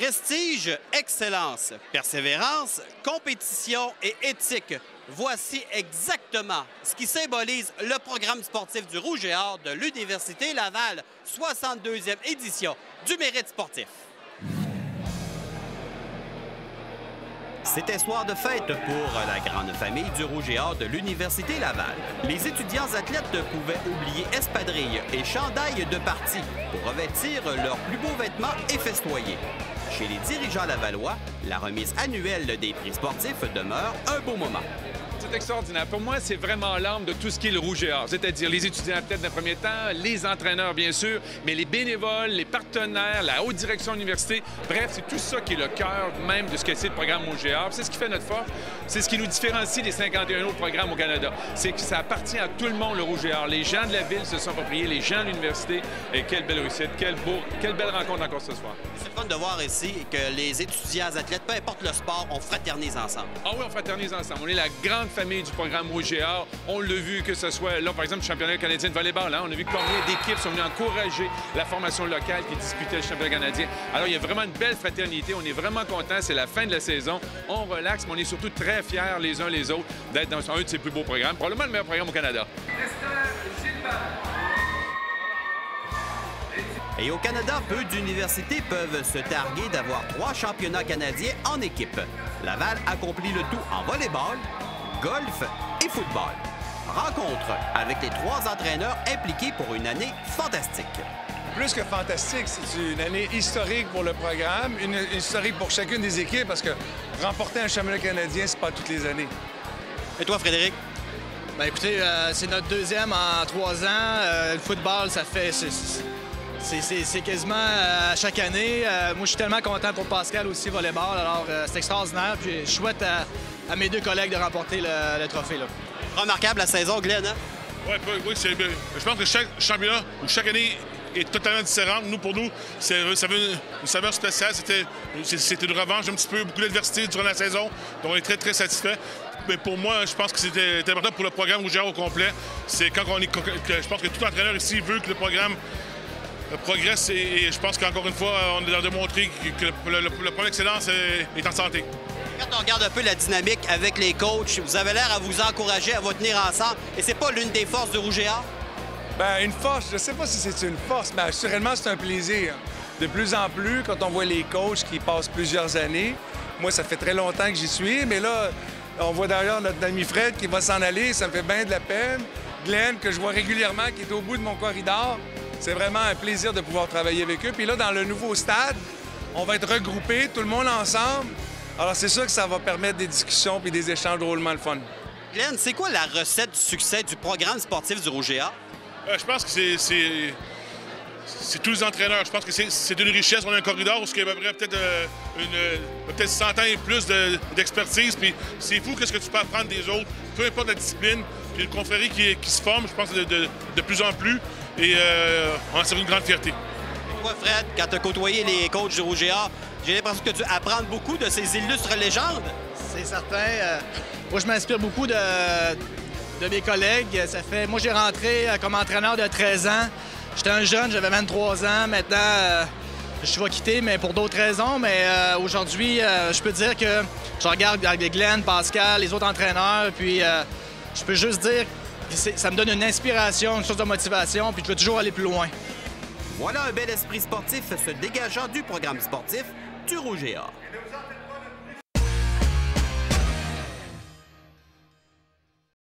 Prestige, excellence, persévérance, compétition et éthique. Voici exactement ce qui symbolise le programme sportif du Rouge et Or de l'Université Laval, 62e édition du Mérite sportif. C'était soir de fête pour la grande famille du Rouge et Or de l'Université Laval. Les étudiants athlètes pouvaient oublier espadrilles et chandails de partie pour revêtir leurs plus beaux vêtements et festoyer. Chez les dirigeants lavallois, la remise annuelle des prix sportifs demeure un beau moment. C'est extraordinaire. Pour moi, c'est vraiment l'âme de tout ce qui est le Rouge et Or, c'est-à-dire les étudiants athlètes d'un premier temps, les entraîneurs, bien sûr, mais les bénévoles, les partenaires, la haute direction de l'université. Bref, c'est tout ça qui est le cœur même de ce que c'est le programme Rouge et Or. C'est ce qui fait notre force. C'est ce qui nous différencie des 51 autres programmes au Canada. C'est que ça appartient à tout le monde, le Rouge et Or. Les gens de la ville se sont appropriés, les gens de l'université. Et quelle belle réussite, quelle belle rencontre encore ce soir. C'est fun de voir ici que les étudiants athlètes, peu importe le sport, on fraternise ensemble. Ah oui, on fraternise ensemble. On est la grande famille du programme Rouge et Or. On l'a vu que ce soit, là, par exemple, le championnat canadien de volleyball. Hein? On a vu combien d'équipes sont venues encourager la formation locale qui disputait le championnat canadien. Alors, il y a vraiment une belle fraternité. On est vraiment contents. C'est la fin de la saison. On relaxe, mais on est surtout très fiers les uns les autres d'être dans un de ses plus beaux programmes. Probablement le meilleur programme au Canada. Et au Canada, peu d'universités peuvent se targuer d'avoir 3 championnats canadiens en équipe. Laval accomplit le tout en volleyball, golf et football. Rencontre avec les 3 entraîneurs impliqués pour une année fantastique. Plus que fantastique, c'est une année historique pour le programme, une historique pour chacune des équipes parce que remporter un championnat canadien, c'est pas toutes les années. Et toi, Frédéric? Bien, écoutez, c'est notre deuxième en 3 ans. Le football, ça fait... C'est quasiment à chaque année. Moi, je suis tellement content pour Pascal aussi, volleyball. Alors, c'est extraordinaire. Puis, je souhaite à mes 2 collègues de remporter le trophée. Là. Remarquable la saison, Glenn, hein? Oui, je pense que chaque championnat ou chaque année est totalement différente. Pour nous, ça avait une saveur spéciale. C'était une revanche un petit peu, beaucoup d'adversité durant la saison. Donc, on est très, très satisfaits. Mais pour moi, je pense que c'était important pour le programme Rouge et Or au complet. C'est quand je pense que tout entraîneur ici veut que le programme progresse et je pense qu'encore une fois, on a démontré que le programme d'excellence est en santé. Quand on regarde un peu la dynamique avec les coachs, vous avez l'air à vous encourager, à vous tenir ensemble. Et c'est pas l'une des forces du Rouge et Or? Bien, une force, je ne sais pas si c'est une force, mais assurément, c'est un plaisir. De plus en plus, quand on voit les coachs qui passent plusieurs années, moi, ça fait très longtemps que j'y suis, mais là, on voit d'ailleurs notre ami Fred qui va s'en aller, ça me fait bien de la peine. Glenn, que je vois régulièrement, qui est au bout de mon corridor. C'est vraiment un plaisir de pouvoir travailler avec eux. Puis là, dans le nouveau stade, on va être regroupés, tout le monde ensemble. Alors, c'est sûr que ça va permettre des discussions et des échanges drôlement le fun. Glenn, c'est quoi la recette du succès du programme sportif du Rouge et Or? Je pense que c'est tous les entraîneurs. Je pense que c'est une richesse. On a un corridor où il y a peut-être 100 ans et plus d'expertise. Puis c'est fou qu'est-ce que tu peux apprendre des autres, peu importe la discipline. Puis une confrérie qui se forme, je pense, de plus en plus. Et on a une grande fierté. Et toi, Fred, quand tu as côtoyé les coachs du Rouge et Or, j'ai l'impression que tu apprends beaucoup de ces illustres légendes. C'est certain. Moi, je m'inspire beaucoup de mes collègues. Moi, j'ai rentré comme entraîneur de 13 ans. J'étais un jeune, j'avais 23 ans. Maintenant, je vais quitter, mais pour d'autres raisons. Mais aujourd'hui, je peux dire que je regarde avec Glenn, Pascal, les autres entraîneurs, puis je peux juste dire que ça me donne une inspiration, une source de motivation, puis je veux toujours aller plus loin. Voilà un bel esprit sportif se dégageant du programme sportif du Rouge et Or.